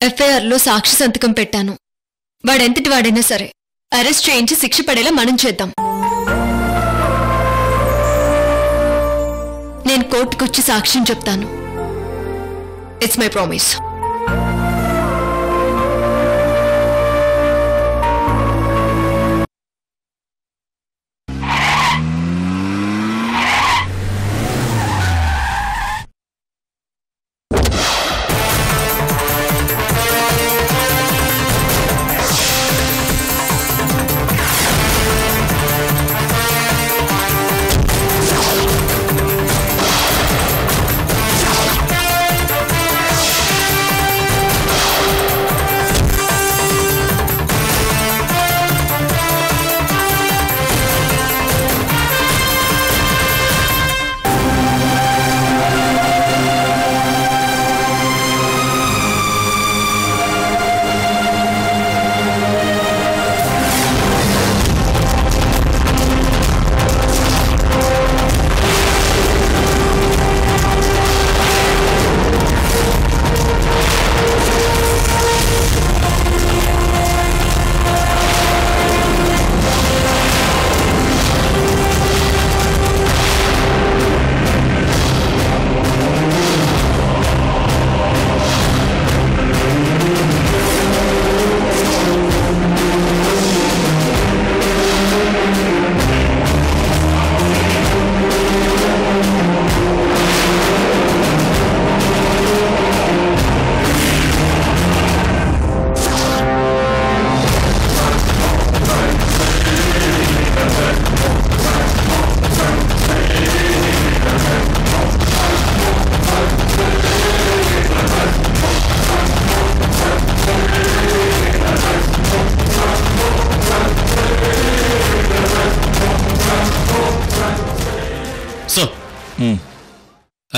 ఎఫ్ఐఆర్లో సాక్షి సంతకం పెట్టాను. వాడెంతటి వాడైనా సరే అరెస్ట్ చేయించి శిక్ష పడేలా మనం చేద్దాం. నేను కోర్టుకొచ్చి సాక్ష్యం చెప్తాను. It's my promise.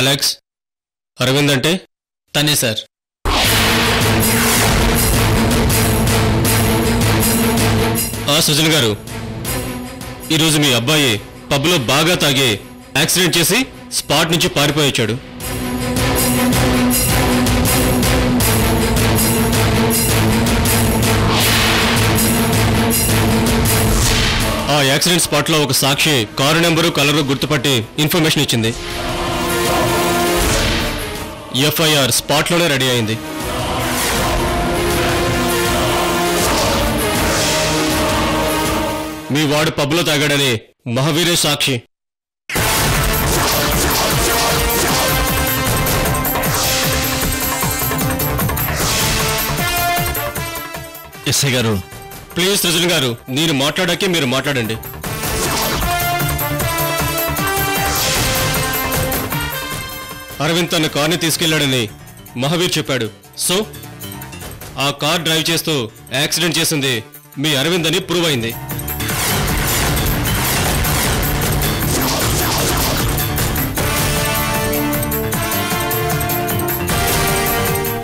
Alex, Aravind అంటే తనే సార్. సుజన్ గారు, ఈరోజు మీ అబ్బాయి పబ్లో బాగా తాగి యాక్సిడెంట్ చేసి స్పాట్ నుంచి పారిపోయొచ్చాడు. ఆ యాక్సిడెంట్ స్పాట్లో ఒక సాక్షి కారు నెంబరు కలరు గుర్తుపట్టి ఇన్ఫర్మేషన్ ఇచ్చింది. ఎఫ్ఐఆర్ స్పాట్లోనే రెడీ అయింది. మీ వాడు పబ్లో తాగాడని మహావీరే సాక్షి. ఎస్ఐ గారు, ప్లీజ్ సృజన్ గారు, నేను మాట్లాడాకే మీరు మాట్లాడండి. అరవింద్ తన కార్ని తీసుకెళ్లాడని మహావీర్ చెప్పాడు. సో ఆ కార్ డ్రైవ్ చేస్తూ యాక్సిడెంట్ చేసింది మీ అరవింద్ అని ప్రూవ్ అయింది.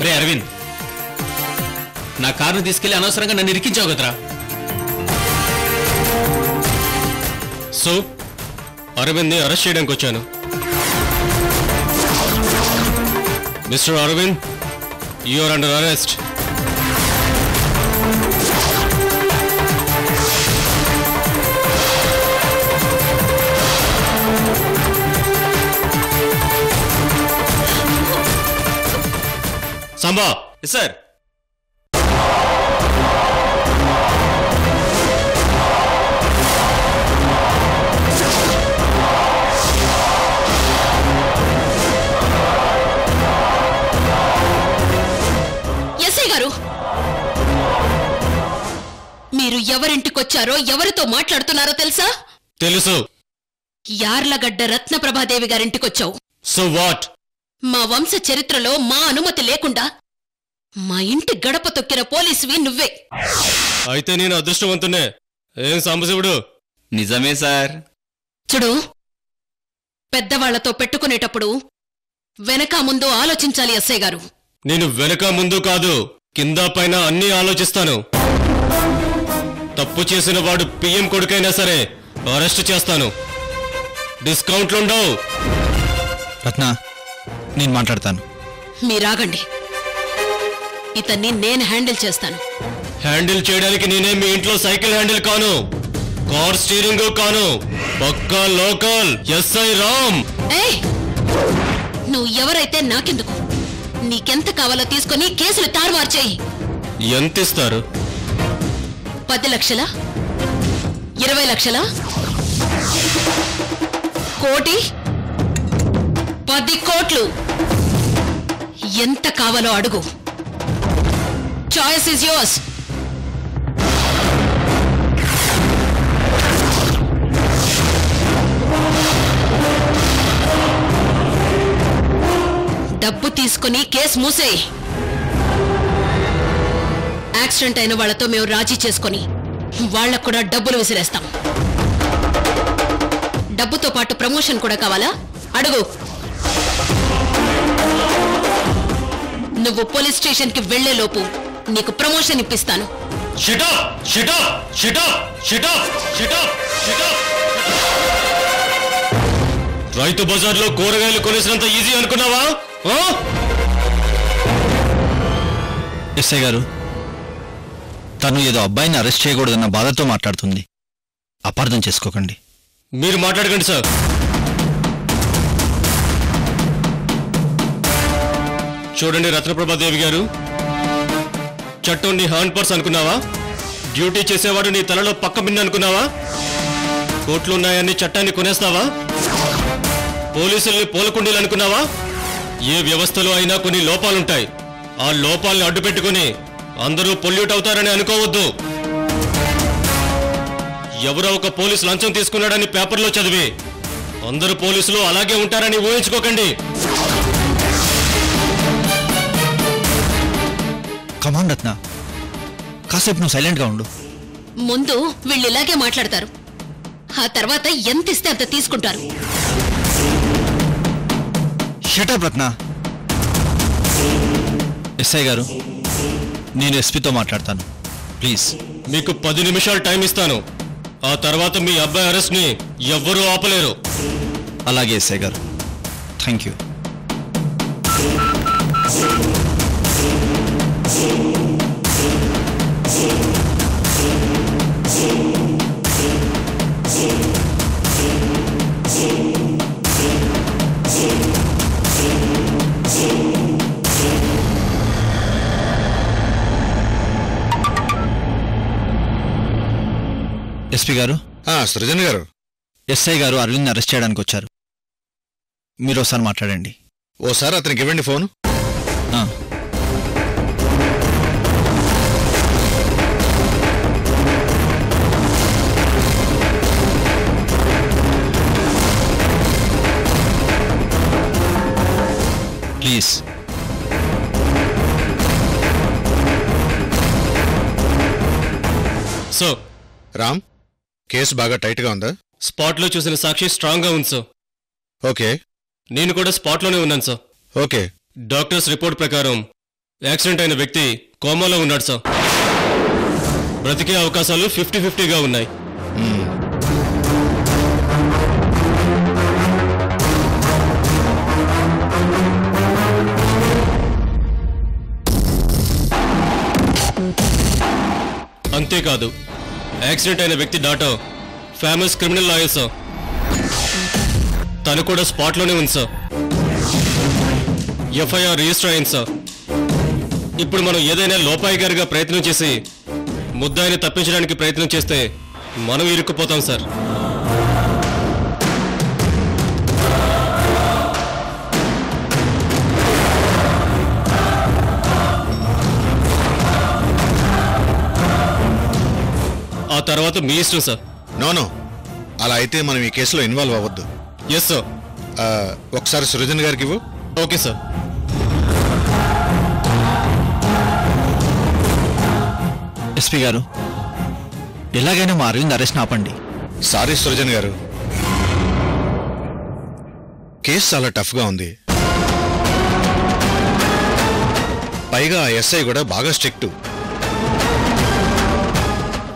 రే అరవింద్, నా కారును తీసుకెళ్లి అనవసరంగా నన్ను ఇరికించావు కదరా. సో అరవింద్ని అరెస్ట్ చేయడానికి వచ్చాను. Mister Arvind, you are under arrest. సంబా. సార్. మీరు ఎవరింటికొచ్చారో ఎవరితో మాట్లాడుతున్నారో తెలుసా? తెలుసు. యార్లగడ్డ రత్నప్రభాదేవి గారింటికొచ్చావు. So what? మా వంశ చరిత్రలో మా అనుమతి లేకుండా మా ఇంటి గడప తొక్కిన పోలీసువి నువ్వే. అయితే నేను అదృష్టవంతునే. ఏం సాంబశివుడు? నిజమే సార్. చూడు, పెద్దవాళ్లతో పెట్టుకునేటప్పుడు వెనక ముందు ఆలోచించాలి ఎస్ఐ గారు. నేను వెనక ముందు కాదు, కింద పైన అన్నీ ఆలోచిస్తాను. తప్పు చేసిన వాడు పిఎం కొడుకైనా సరే అరెస్ట్ చేస్తాను. డిస్కౌంట్లుండవు. రత్న, నేను మాట్లాడతాను. మీరాగండి. ఇతన్ని నేను హ్యాండిల్ చేస్తాను. హ్యాండిల్ చేయడానికి నేనే మీ ఇంట్లో సైకిల్ హ్యాండిల్ కాను, కార్ స్టీరింగ్ కాను. పక్కా లోకల్ ఎస్ఐ రామ్. ఏయ్, నువ్వు ఎవరైతే నాకెందుకు? నీకెంత కావాలో తీసుకొని కేసులు తారుమారు చేయి. ఎంత ఇస్తారు? 10 లక్షలా? 20 లక్షలా? కోటి? 10 కోట్లు? ఎంత కావాలో అడుగు. Choice is yours. డబ్బు తీసుకుని కేసు మూసేయి. యాక్సిడెంట్ అయిన వాళ్లతో మేము రాజీ చేసుకుని వాళ్లకు కూడా డబ్బులు విసిరేస్తాం. డబ్బుతో పాటు ప్రమోషన్ కూడా కావాలా? అడుగు. నువ్వు పోలీస్ స్టేషన్ కి వెళ్లే లోపు నీకు ప్రమోషన్ ఇప్పిస్తాను. రైతు బజార్లో కూరగాయలు కొనేసినంత ఈజీ అనుకున్నావా? ఎస్ఐ గారు, తను ఏదో అబ్బాయిని అరెస్ట్ చేయకూడదన్న బాధతో మాట్లాడుతుంది. అపార్థం చేసుకోకండి. మీరు మాట్లాడకండి సార్. చూడండి రత్నప్రభాదేవి గారు, చట్టం నీ హ్యాండ్ పర్స్ అనుకున్నావా? డ్యూటీ చేసేవాడు నీ తలలో పక్క మిన్న అనుకున్నావా? కోట్లున్నాయని చట్టాన్ని కొనేస్తావా? పోలీసుల్ని పోలకుండీలు అనుకున్నావా? ఏ వ్యవస్థలో అయినా కొన్ని లోపాలుంటాయి. ఆ లోపాలను అడ్డుపెట్టుకుని అందరూ పొల్యూట్ అవుతారని అనుకోవద్దు. ఎవరో ఒక పోలీసు లంచం తీసుకున్నాడని పేపర్లో చదివి అందరూ పోలీసులు అలాగే ఉంటారని ఊహించుకోకండి. కమాన్ రత్న, కాసేపు నువ్వు సైలెంట్గా ఉండు. ముందు వీళ్ళు ఇలాగే మాట్లాడతారు, ఆ తర్వాత ఎంత ఇస్తే అంత తీసుకుంటారు. షటప్ రత్న. ఎస్ఐ గారు, నేను ఎస్పీతో మాట్లాడతాను, ప్లీజ్. మీకు 10 నిమిషాలు టైం ఇస్తాను. ఆ తర్వాత మీ అబ్బాయి అరెస్ట్ ని ఎవ్వరూ ఆపలేరు. అలాగే ఎస్ఐ గారు, థ్యాంక్ యూ. ఎస్పీ గారు. సృజన్ గారు. ఎస్ఐ గారు అరవింద్ అరెస్ట్ చేయడానికి వచ్చారు. మీరు ఒకసారి మాట్లాడండి. ఓసారి అతనికి ఇవ్వండి phone. Please. So Ram, case బాగా టైట్గా ఉందా? స్పాట్లో చూసిన సాక్షి స్ట్రాంగ్ గా ఉంది సార్. ఓకే. నేను కూడా స్పాట్లోనే ఉన్నాను సార్. ఓకే. డాక్టర్స్ రిపోర్ట్ ప్రకారం యాక్సిడెంట్ అయిన వ్యక్తి కోమాలో ఉన్నాడు సార్. బ్రతికే అవకాశాలు 50-50గా ఉన్నాయి. అంతేకాదు, యాక్సిడెంట్ అయిన వ్యక్తి data famous criminal lawyer sir. తను కూడా స్పాట్లోనే ఉంది సార్. ఎఫ్ఐఆర్ రిజిస్టర్ అయింది సార్. ఇప్పుడు మనం ఏదైనా లోపాయిగారిగా ప్రయత్నం చేసి ముద్దాయిని తప్పించడానికి ప్రయత్నం చేస్తే మనం ఇరుక్కుపోతాం సార్. ఆ తర్వాత మీ ఇష్టం సార్. నో, అలా అయితే మనం ఈ కేసులో ఇన్వాల్వ్ అవ్వద్దు. Yes sir. ఒకసారి సృజన్ గారికి ఇవ్వు. Okay sir. ఎస్పీ గారు, ఎలాగైనా మా అరవింద్ అరెస్ట్ ఆపండి. సారీ సృజన్ గారు, కేసు చాలా టఫ్గా ఉంది. పైగా ఆ ఎస్ఐ కూడా బాగా స్ట్రిక్ట్.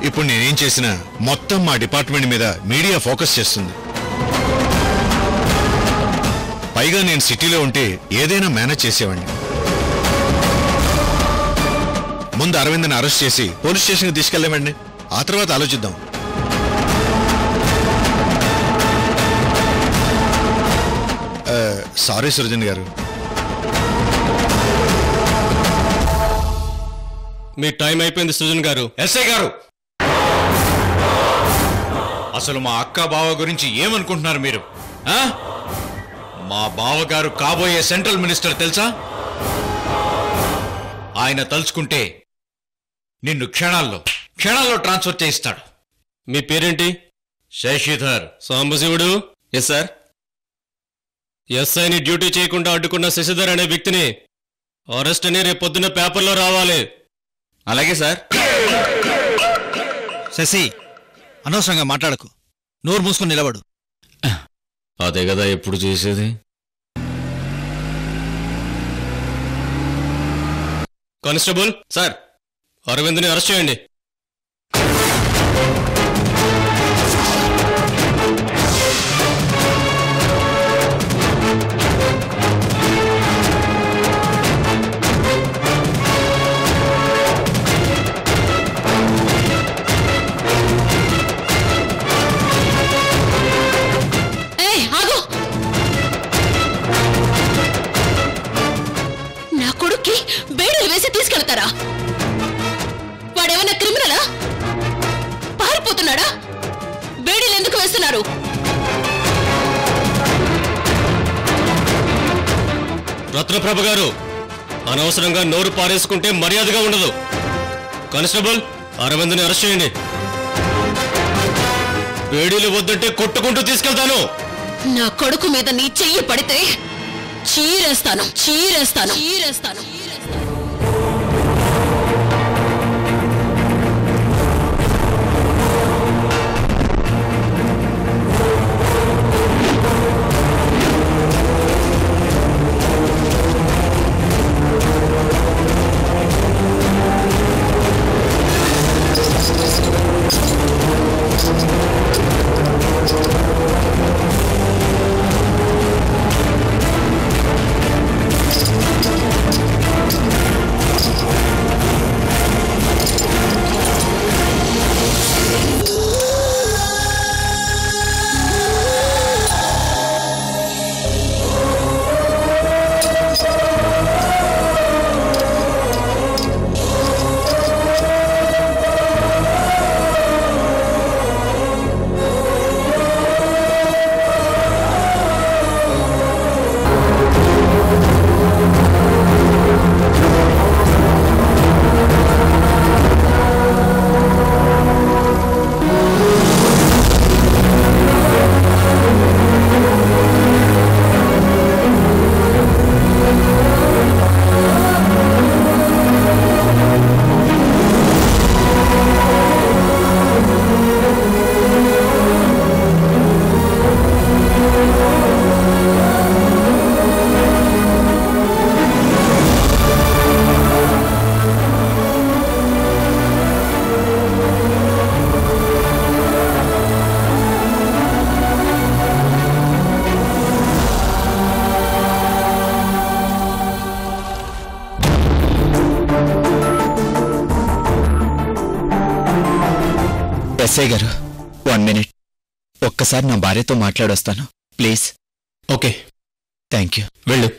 ఇప్పుడు నేనేం చేసినా మొత్తం మా డిపార్ట్మెంట్ మీద మీడియా ఫోకస్ చేస్తుంది. పైగా నేను సిటీలో ఉంటే ఏదైనా మేనేజ్ చేసేవాడిని. ముందు అరవింద్ని అరెస్ట్ చేసి పోలీస్ స్టేషన్కి తీసుకెళ్ళామండి. ఆ తర్వాత ఆలోచిద్దాం. సారీ సృజన్ గారు. మీ టైం అయిపోయింది సృజన్ గారు. ఎస్ఐ గారు, అసలు మా అక్క బావ గురించి ఏమనుకుంటున్నారు మీరు? మా బావగారు కాబోయే సెంట్రల్ మినిస్టర్ తెలుసా? ఆయన తలుచుకుంటే నిన్ను క్షణాల్లో ట్రాన్స్ఫర్ చేయిస్తాడు. మీ పేరేంటి? శశిధర్. సాంబశివుడు. Yes sir. ఎస్ఐని డ్యూటీ చేయకుండా అడ్డుకున్న శశిధర్ అనే వ్యక్తిని అరెస్ట్ అని రేపు పొద్దున్న పేపర్లో రావాలి. అలాగే సార్. శశి, అనవసరంగా మాట్లాడకు. నోరు మూసుకుని నిలబడు. అదే కదా ఎప్పుడు చేసేది. Constable sir. అరవింద్ని అరెస్ట్ చేయండి. తీసుకెళ్తారా? వాడేమన్నా క్రిమినలా? పారిపోతున్నాడా? బేడీలు ఎందుకు వేస్తున్నారు? రత్నప్రభ గారు, అనవసరంగా నోరు పారేసుకుంటే మర్యాదగా ఉండదు. కానిస్టేబుల్, అరవింద్ని అరెస్ట్ చేయండి. బేడీలు వద్దంటే కొట్టుకుంటూ తీసుకెళ్తాను. నా కొడుకు మీద నీ చెయ్యి పడితే చీరేస్తాను. ఎస్ఐ గారు, 1 minute. ఒక్కసారి నా భార్యతో మాట్లాడొస్తాను ప్లీజ్. Okay, thank you. వెళ్ళు.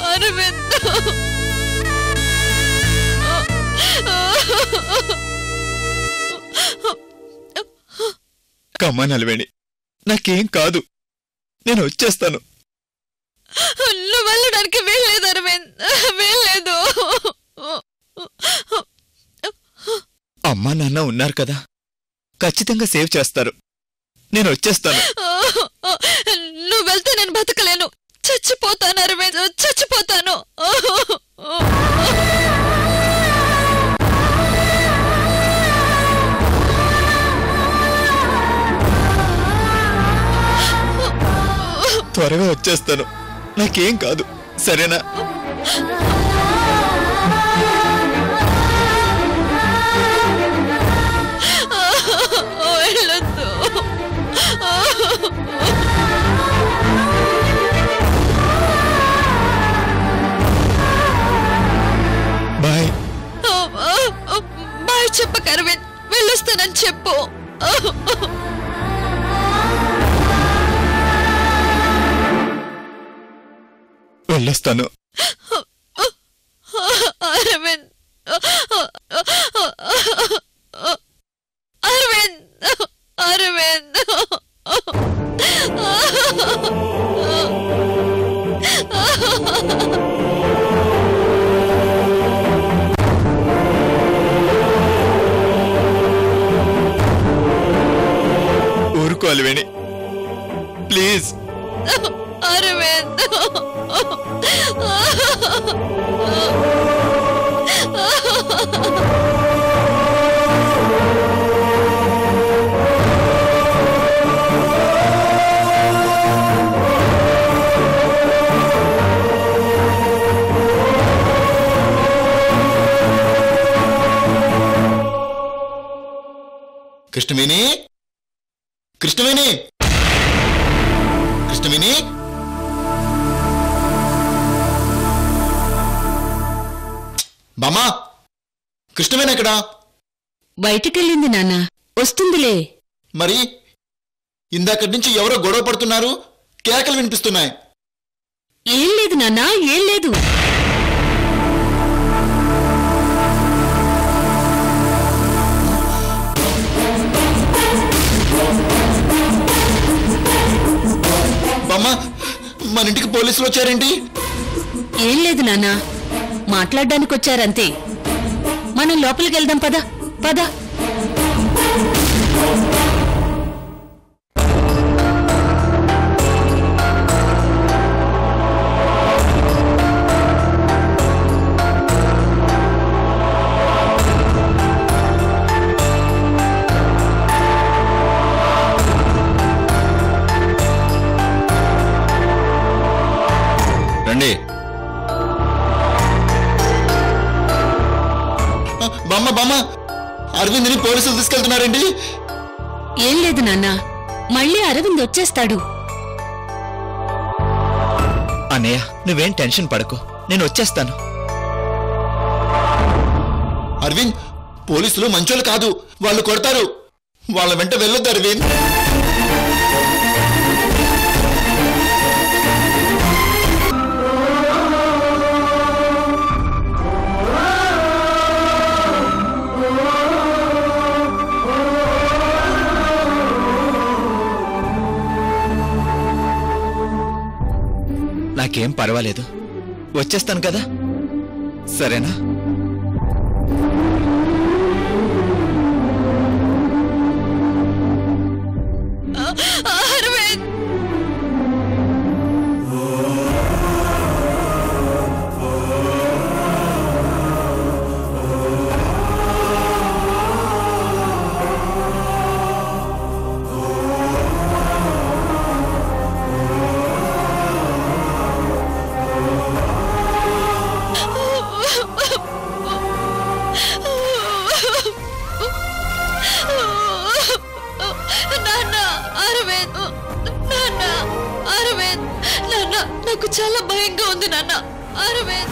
అరవింద్, కమ్మా నలవేణి, నాకేం కాదు, నేను వచ్చేస్తాను. నువ్వు వెళ్ళడానికి వీల్లేదు అరవింద్. అమ్మా నాన్న ఉన్నారు కదా, ఖచ్చితంగా సేవ్ చేస్తారు. నేను వచ్చేస్తాను. నువ్వు వెళ్తే నేను బతకలేను, చచ్చిపోతాను అరవింద్, చచ్చిపోతాను. త్వరగా వచ్చేస్తాను, నాకేం కాదు, సరేనా? బాయ్. బాయ్ చెప్పక అరవింద్, వెళ్ళొస్తానని చెప్పు. వెళ్ళొస్తాను. అరవింద్, అరవింద్, అరవింద్. ఊరుకోవాలి వేణి, ప్లీజ్. అరవింద్, కృష్ణవేణి, కృష్ణవేణి, కృష్ణవేణి. బామ్మా, కృష్ణవేణి ఎక్కడా? బయటికెళ్ళింది నాన్న, వస్తుందిలే. మరి ఇందాకటి నుంచి ఎవరో గొడవ పడుతున్నారు, కేకలు వినిపిస్తున్నాయి. ఏం లేదు నాన్న, ఏం లేదు. బామ్మా, మన ఇంటికి పోలీసులు వచ్చారేంటి? ఏం లేదు నాన్న, మాట్లాడడానికి వచ్చారంతే. మనం లోపలికి వెళ్దాం, పద పద. రండి. బామ్మ, బామ్మ, అరవింద్ని పోలీసులు తీసుకెళ్తున్నారండి. ఏం లేదు నాన్న, మళ్ళీ అరవింద్ వచ్చేస్తాడు. అన్నయ్య, నువ్వేం టెన్షన్ పడకు, నేను వచ్చేస్తాను. అరవింద్, పోలీసులు మంచోళ్ళు కాదు, వాళ్ళు కొడతారు. వాళ్ళ వెంట వెళ్ళొద్దు అరవింద్. నాకేం పర్వాలేదు, వచ్చేస్తాను కదా, సరేనా? అరవింద్, నాకు చాలా భయంగా ఉంది నాన్న. అరవింద్.